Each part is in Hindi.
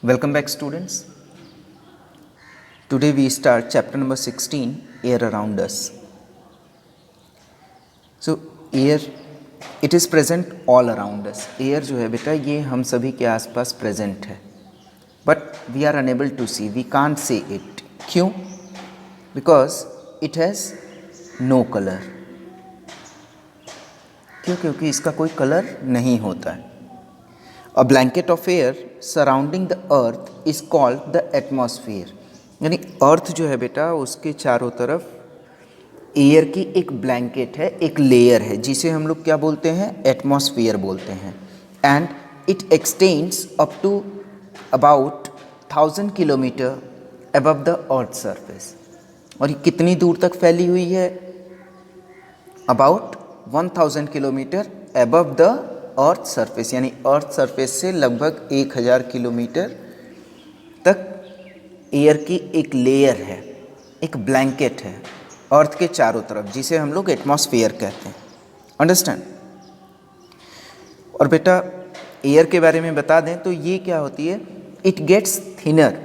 Welcome back, students. Today we start chapter number 16, Air Around Us. So air, it is present all around us. Air जो है बेटा ये हम सभी के आसपास present है. But we are unable to see. We can't see it. क्यों? Because it has no color. क्यों? क्योंकि इसका कोई कलर नहीं होता है. A blanket of air surrounding the earth is called the atmosphere. यानी अर्थ जो है बेटा उसके चारों तरफ एयर की एक ब्लैंकेट है, एक लेयर है, जिसे हम लोग क्या बोलते हैं? एटमॉस्फेयर बोलते हैं. And it extends up to about 1000 kilometre above the earth surface. और ये कितनी दूर तक फैली हुई है? About 1000 kilometre above the earth surface, यानी अर्थ सरफेस से लगभग 1000 किलोमीटर तक एयर की एक लेयर है, एक ब्लैंकेट है अर्थ के चारों तरफ, जिसे हम लोग एटमॉस्फेयर कहते हैं. अंडरस्टैंड? और बेटा एयर के बारे में बता दें तो ये क्या होती है? It gets thinner.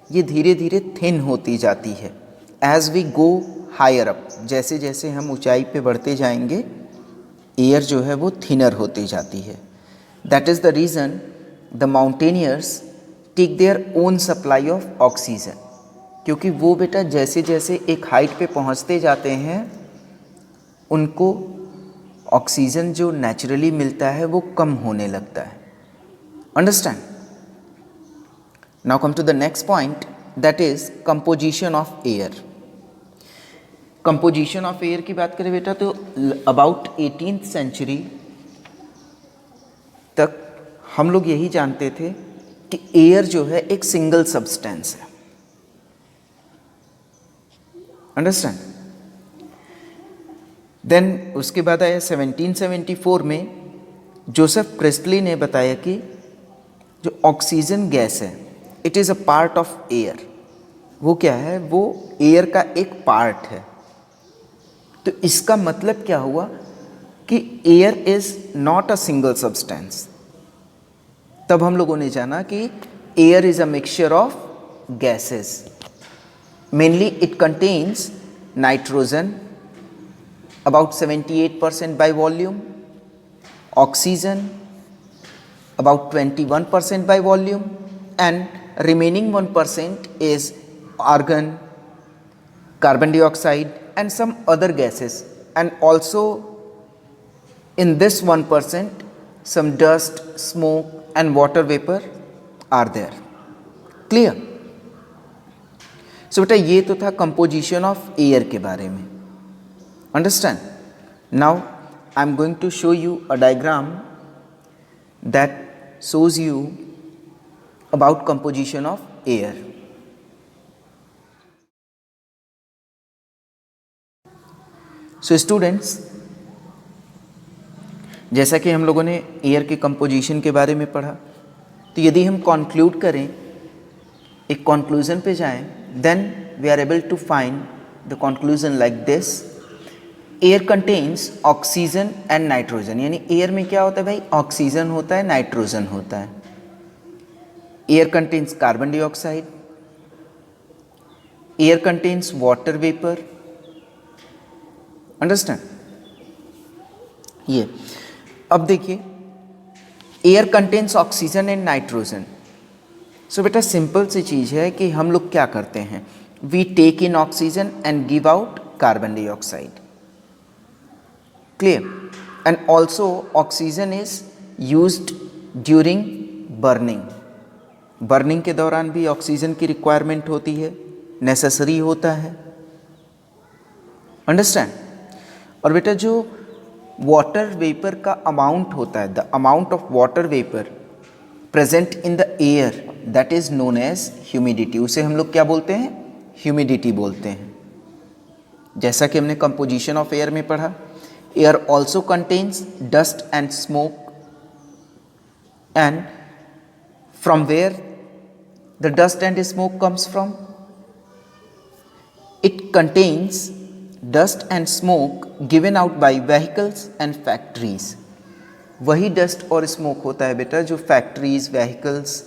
ये धीरे धीरे थिन होती जाती है as we go higher up. जैसे जैसे हम ऊंचाई पे बढ़ते जाएंगे एयर जो है वो थिनर होती जाती है. That is the reason the mountaineers take their own supply of oxygen. क्योंकि वो बेटा जैसे जैसे एक हाइट पे पहुंचते जाते हैं उनको ऑक्सीजन जो नेचुरली मिलता है वो कम होने लगता है. Understand? Now come to the next point, that is composition of air. Composition of air की बात करें बेटा तो अबाउट 18th सेंचुरी तक हम लोग यही जानते थे कि एयर जो है एक सिंगल सब्सटेंस है. अंडरस्टैंड? देन उसके बाद आया 1774 में जोसेफ प्रेस्टली ने बताया कि जो ऑक्सीजन गैस है it is a part of air. वो क्या है? वो एयर का एक पार्ट है. तो इसका मतलब क्या हुआ कि air is not a single substance. तब हम लोगों ने जाना कि air is a mixture of gases. Mainly it contains nitrogen about 78% by volume, oxygen about 21% by volume, and remaining 1% is argon, carbon dioxide and some other gases, and also in this 1% some dust, smoke and water vapor are there. Clear? So बेटा ये तो था composition of air के बारे में. Understand? Now I am going to show you a diagram that shows you about composition of air. So students, जैसा कि हम लोगों ने एयर के कंपोजिशन के बारे में पढ़ा, तो यदि हम कंक्लूड करें, एक कंक्लूजन पे जाएं, then we are able to find the conclusion like this. Air contains oxygen and nitrogen. यानी एयर में क्या होता है भाई? ऑक्सीजन होता है, नाइट्रोजन होता है. Air contains carbon dioxide, air contains water vapour. Understand? ये अब देखिए, air contains oxygen and nitrogen. So बेटा सिंपल सी चीज़ है कि हम लोग क्या करते हैं? We take in oxygen and give out carbon dioxide. Clear? And also oxygen is used during burning. Burning के दौरान भी ऑक्सीजन की रिक्वायरमेंट होती है, नेसेसरी होता है. अंडरस्टैंड? और बेटा जो वाटर वेपर का अमाउंट होता है, the amount of water vapour present in the air, that is known as humidity. उसे हम लोग क्या बोलते हैं? ह्यूमिडिटी बोलते हैं. जैसा कि हमने कंपोजिशन ऑफ एयर में पढ़ा, air also contains dust and smoke. And from where the dust and smoke comes from? It contains dust and smoke given out by vehicles and factories. वही डस्ट और स्मोक होता है बेटा जो फैक्ट्रीज, व्हीकल्स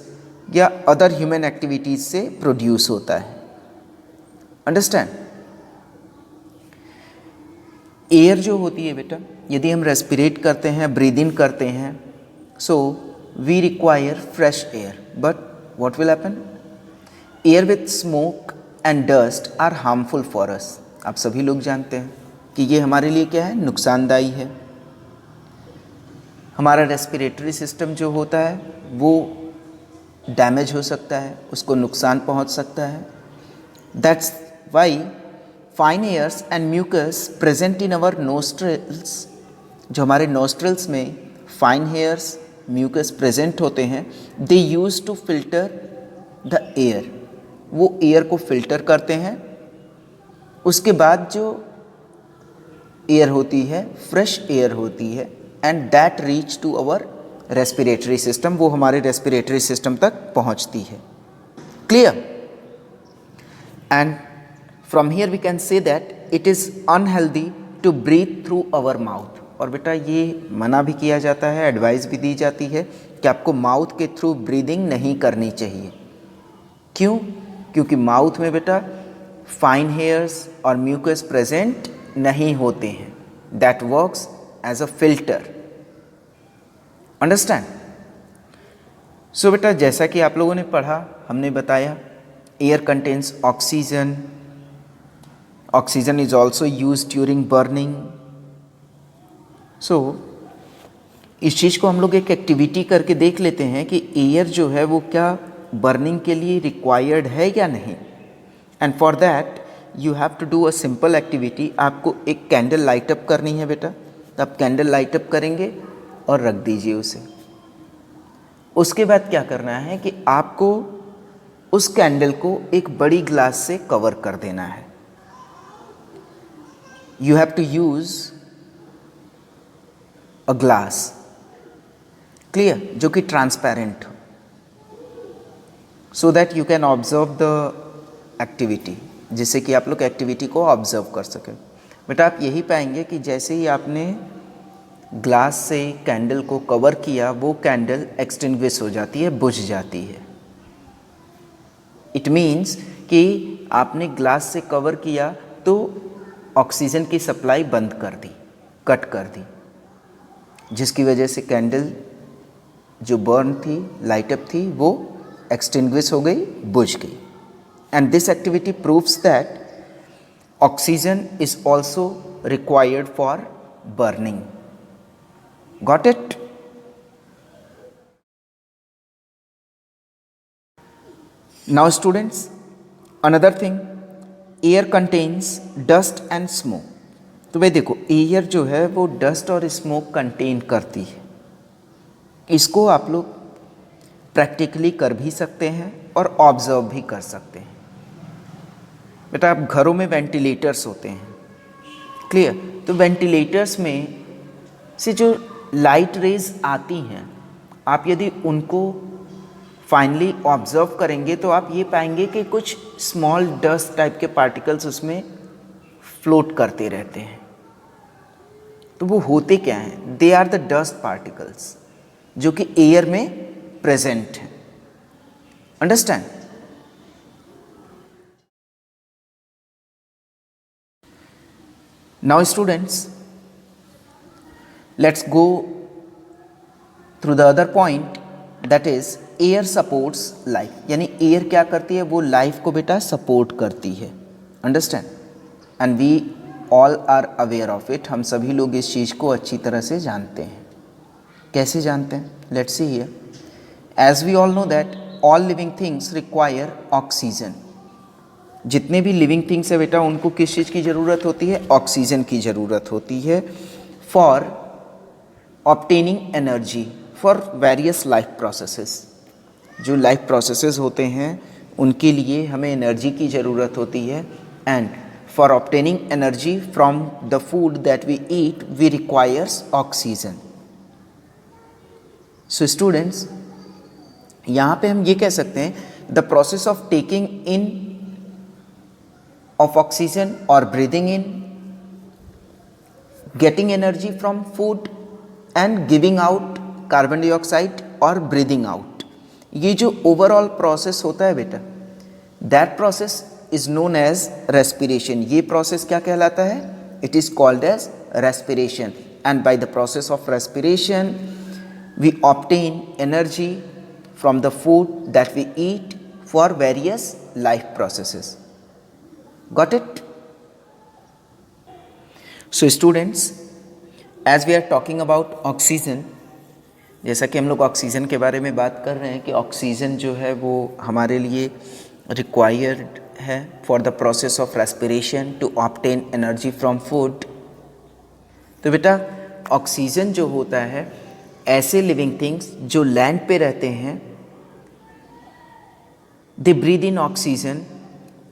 या अदर ह्यूमन एक्टिविटीज से प्रोड्यूस होता है। अंडरस्टैंड? एयर जो होती है बेटा, यदि हम रेस्पिरेट करते हैं, ब्रीद इन करते हैं, so we require fresh air, but what will happen? Air with smoke and dust are harmful for us. आप सभी लोग जानते हैं कि ये हमारे लिए क्या है, नुकसानदायी है। हमारा रेस्पिरेटरी सिस्टम जो होता है वो डैमेज हो सकता है, उसको नुकसान पहुंच सकता है। That's why fine airs and mucus present in our nostrils, जो हमारे नोस्ट्रल्स में फाइन हेयर्स म्यूकस प्रेजेंट होते हैं, they use to filter the air. वो एयर को फिल्टर करते हैं। उसके बाद जो एयर होती है फ्रेश एयर होती है, and that reach to our respiratory system, वो हमारे रेस्पिरेटरी सिस्टम तक पहुंचती है। Clear? And from here we can say that it is unhealthy to breathe through our mouth. और बेटा ये मना भी किया जाता है, एडवाइस भी दी जाती है कि आपको माउथ के थ्रू ब्रीदिंग नहीं करनी चाहिए। क्यों? क्योंकि माउथ में बेटा फाइन हेयर्स और म्यूकस प्रेजेंट नहीं होते हैं। That works as a filter. Understand? So बेटा जैसा कि आप लोगों ने पढ़ा, हमने बताया air contains oxygen, oxygen is also use during burning. So इस चीज़ को हम लोग एक एक्टिविटी करके देख लेते हैं कि एयर जो है वो क्या बर्निंग के लिए रिक्वायर्ड है या नहीं। And for that you have to do a simple activity. आपको एक कैंडल लाइट अप करनी है बेटा, तो आप कैंडल लाइट अप करेंगे और रख दीजिए उसे। उसके बाद क्या करना है कि आपको उस कैंडल को एक बड़ी ग्लास से कवर कर देना है। You have to use a glass, clear, जो कि ट्रांसपेरेंट हो, so that you can observe the activity, जिससे कि आप लोग एक्टिविटी को ऑब्जर्व कर सकें। बेटा आप यही पाएंगे कि जैसे ही आपने ग्लास से कैंडल को कवर किया, वो कैंडल एक्सटिंग्विश हो जाती है, बुझ जाती है। इट मीन्स कि आपने ग्लास से कवर किया तो ऑक्सीजन की सप्लाई बंद कर दी, कट कर दी, जिसकी वजह से कैंडल जो बर्न थी, लाइट अप थी, वो एक्सटिंग्विश हो गई, बुझ गई। And this activity proves that oxygen is also required for burning. Got it? Now students, another thing, air contains dust and smoke. तो भाई देखो, एयर जो है वो डस्ट और स्मोक कंटेन करती है। इसको आप लोग प्रैक्टिकली कर भी सकते हैं और ऑब्जर्व भी कर सकते हैं। बेटा आप घरों में वेंटिलेटर्स होते हैं, क्लियर? तो वेंटिलेटर्स में से जो लाइट रेज आती हैं, आप यदि उनको फाइनली ऑब्जर्व करेंगे तो आप ये पाएंगे कि कुछ स्मॉल डस्ट टाइप के पार्टिकल्स उसमें फ्लोट करते रहते हैं। तो वो होते क्या हैं? They are the dust particles जो कि एयर में प्रेजेंट हैं। Understand? Now students, let's go through the other point, that is air supports life. यानी एयर क्या करती है? वो लाइफ को बेटा सपोर्ट करती है। Understand? And we all are aware of it. हम सभी लोग इस चीज़ को अच्छी तरह से जानते हैं। कैसे जानते हैं? Let's see here. As we all know that all living things require oxygen. जितने भी लिविंग थिंग्स है बेटा, उनको किस चीज़ की ज़रूरत होती है? ऑक्सीजन की ज़रूरत होती है for obtaining energy for various life processes. जो लाइफ प्रोसेसेस होते हैं उनके लिए हमें एनर्जी की ज़रूरत होती है। And for obtaining energy from the food that we eat we requires oxygen. So students, यहाँ पे हम ये कह सकते हैं the process of taking in of oxygen or breathing in, getting energy from food and giving out carbon dioxide or breathing out, ये जो ओवरऑल प्रोसेस होता है बेटा, that process is known as respiration. ये प्रोसेस क्या कहलाता है? It is called as respiration. And by the process of respiration we obtain energy from the food that we eat for various life processes. Got it? So students, as we are talking about oxygen, जैसा कि हम लोग ऑक्सीजन के बारे में बात कर रहे हैं कि ऑक्सीजन जो है वो हमारे लिए रिक्वायर्ड है for the process of respiration to obtain energy from food. तो बेटा ऑक्सीजन जो होता है, ऐसे लिविंग थिंग्स जो लैंड पे रहते हैं, दे ब्रीद इन ऑक्सीजन।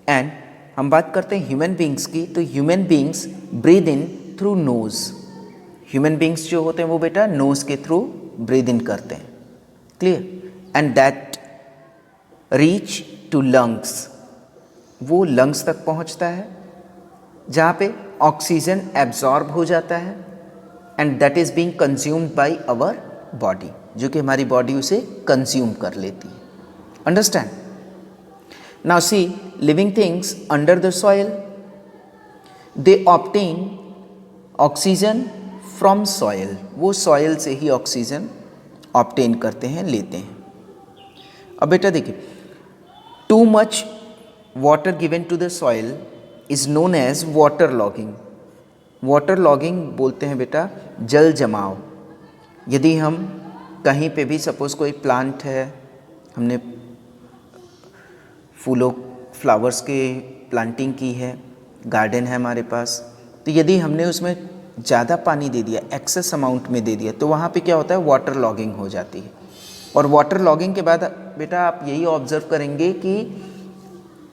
एंड हम बात करते हैं ह्यूमन बींग्स की, तो human beings breathe in through nose. Human beings जो होते हैं वो बेटा नोज के थ्रू ब्रीद इन करते हैं। Clear? And that reach to lungs, वो लंग्स तक पहुंचता है जहाँ पे ऑक्सीजन एब्जॉर्ब हो जाता है and that is being consumed by our body, जो कि हमारी बॉडी उसे कंज्यूम कर लेती है। Understand? Now see, living things under the soil, they obtain oxygen from soil. वो सॉइल से ही ऑक्सीजन ऑब्टेन करते हैं, लेते हैं। अब बेटा देखिए, too much water given to the soil is known as water logging. Water logging बोलते हैं बेटा जल जमाव। यदि हम कहीं पे भी सपोज कोई प्लांट है, हमने फूलों फ्लावर्स के प्लांटिंग की है, गार्डन है हमारे पास, तो यदि हमने उसमें ज़्यादा पानी दे दिया, एक्सेस अमाउंट में दे दिया, तो वहाँ पे क्या होता है? वाटर लॉगिंग हो जाती है। और वाटर लॉगिंग के बाद बेटा आप यही ऑब्जर्व करेंगे कि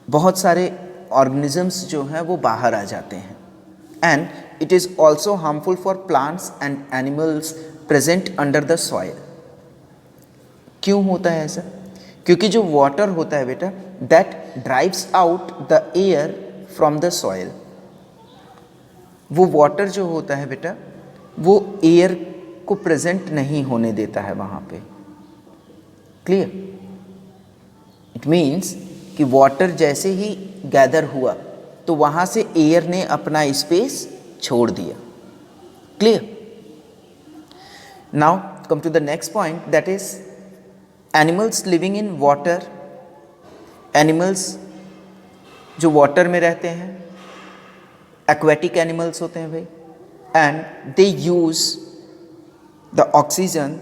बहुत सारे ऑर्गेनिजम्स जो हैं वो बाहर आ जाते हैं। And it is also harmful for plants and animals present under the soil. क्यों होता है ऐसा? क्योंकि जो वाटर होता है बेटा, that drives out the air from the soil. वो वाटर जो होता है बेटा, वो एयर को प्रेजेंट नहीं होने देता है वहाँ पे। क्लियर? इट मीन्स कि वाटर जैसे ही गैदर हुआ तो वहाँ से एयर ने अपना स्पेस छोड़ दिया। Clear? Now come to the next point, that is animals living in water. Animals जो वाटर में रहते हैं, एक्वेटिक एनिमल्स होते हैं भाई, and they use the oxygen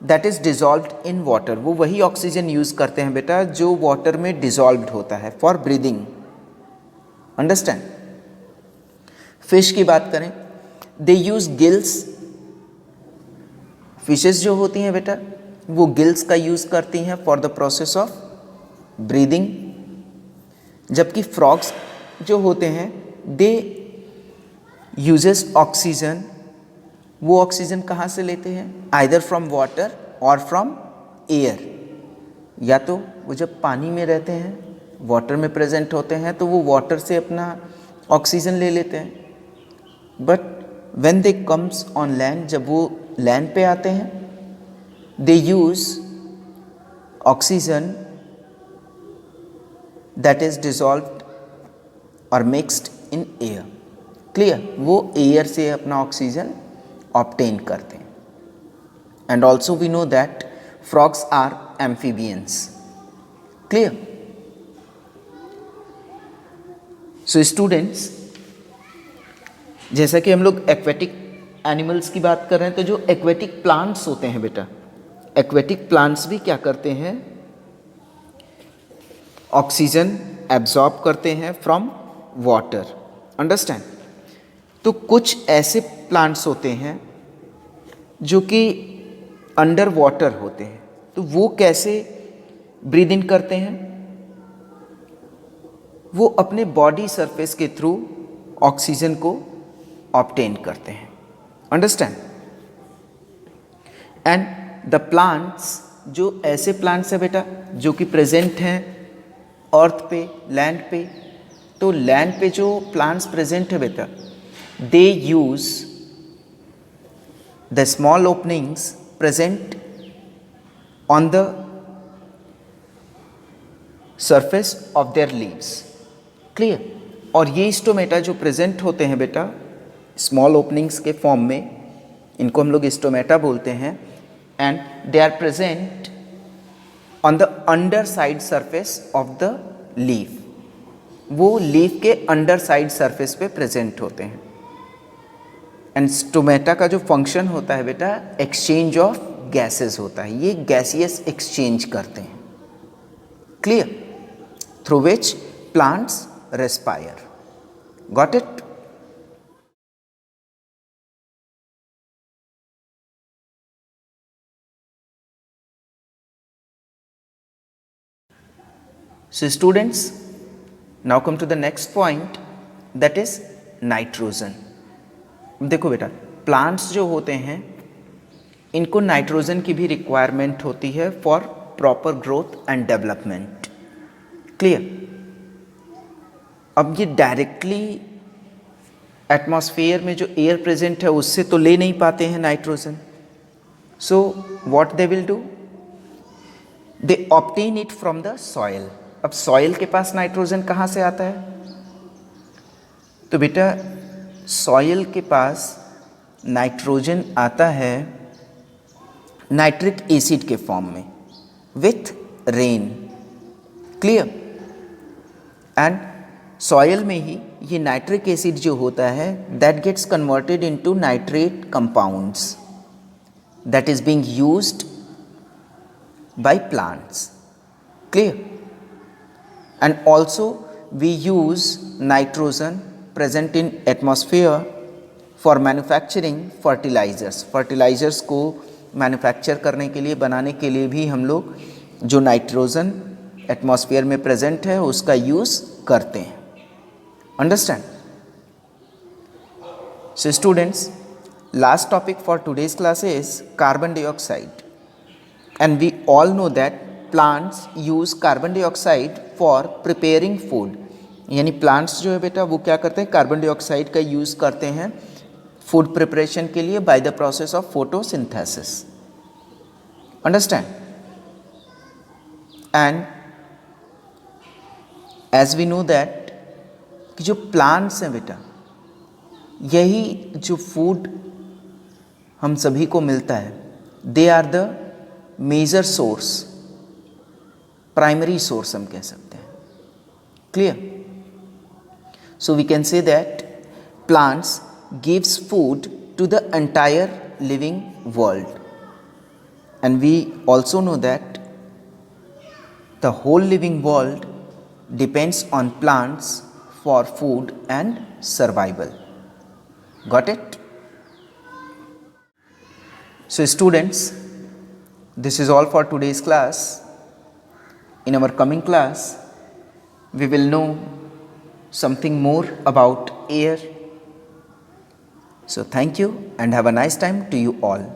that is dissolved in water. वो वही ऑक्सीजन यूज करते हैं बेटा जो वाटर में डिजॉल्व्ड होता है फॉर ब्रीदिंग। अंडरस्टैंड? फिश की बात करें, दे यूज गिल्स। फिशेस जो होती हैं बेटा वो गिल्स का यूज करती हैं for the process of breathing. जबकि फ्रॉग्स जो होते हैं दे यूजेस ऑक्सीजन। वो ऑक्सीजन कहाँ से लेते हैं? आइदर फ्रॉम वाटर और फ्रॉम एयर। या तो वो जब पानी में रहते हैं, वाटर में प्रेजेंट होते हैं, तो वो वाटर से अपना ऑक्सीजन ले लेते हैं। But when they comes on land, जब वो लैंड पे आते हैं, they use oxygen that is dissolved और मिक्स्ड इन एयर। क्लियर? वो एयर से अपना ऑक्सीजन ऑब्टेन करते हैं। And also we know that frogs are amphibians. Clear? So students, जैसा कि हम लोग एक्वेटिक एनिमल्स की बात कर रहे हैं, तो जो एक्वेटिक प्लांट्स होते हैं बेटा, एक्वेटिक प्लांट्स भी क्या करते हैं? ऑक्सीजन एब्जॉर्ब करते हैं फ्रॉम वाटर। अंडरस्टैंड? तो कुछ ऐसे प्लांट्स होते हैं जो कि अंडर वाटर होते हैं, तो वो कैसे ब्रीद इन करते हैं? वो अपने बॉडी सरफेस के थ्रू ऑक्सीजन को ऑब्टेन करते हैं। अंडरस्टैंड? एंड द प्लांट्स, जो ऐसे प्लांट्स है बेटा जो कि प्रेजेंट हैं अर्थ पे, लैंड पे, तो लैंड पे जो प्लांट्स प्रेजेंट है बेटा, they use the small openings present on the surface of their leaves. Clear? और ये स्टोमेटा जो प्रेजेंट होते हैं बेटा स्मॉल ओपनिंग्स के फॉर्म में, इनको हम लोग स्टोमेटा बोलते हैं, and they are present on the under side surface of the leaf. वो लीफ के अंडर साइड सरफेस पे प्रेजेंट होते हैं. एंड स्टोमेटा का जो फंक्शन होता है बेटा एक्सचेंज ऑफ गैसेस होता है. ये गैसियस एक्सचेंज करते हैं. Clear? Through which plants respire. Got it? So students, now come to the next point, that is nitrogen. देखो बेटा प्लांट्स जो होते हैं इनको नाइट्रोजन की भी रिक्वायरमेंट होती है for proper growth and development. Clear? अब ये डायरेक्टली एटमॉस्फेयर में जो एयर प्रेजेंट है उससे तो ले नहीं पाते हैं nitrogen. So what they will do, they obtain it from the soil. अब सॉइल के पास नाइट्रोजन कहाँ से आता है? तो बेटा सॉइल के पास नाइट्रोजन आता है नाइट्रिक एसिड के फॉर्म में with rain. Clear? And soil में ही ये नाइट्रिक एसिड जो होता है that gets converted into nitrate compounds that is being used by plants. Clear? And also we use nitrogen present in atmosphere for manufacturing fertilizers. Fertilizers को मैन्युफैक्चर करने के लिए, बनाने के लिए भी हम लोग जो नाइट्रोजन एटमॉस्फेयर में प्रेजेंट है उसका यूज़ करते हैं. Understand? So students, last topic for today's class is carbon dioxide. And we all know that plants use carbon dioxide for preparing food. यानी प्लांट्स जो है बेटा वो क्या करते हैं, कार्बन डाइऑक्साइड का यूज़ करते हैं फूड प्रिपरेशन के लिए by the process of photosynthesis. Understand? And as we know that कि जो प्लांट्स हैं बेटा यही जो फूड हम सभी को मिलता है, they are the major source, primary source हम कह सकते हैं. Clear? So we can say that plants gives food to the entire living world. And we also know that the whole living world depends on plants for food and survival. Got it? So students, this is all for today's class. In our coming class, we will know something more about air. So thank you and have a nice time to you all.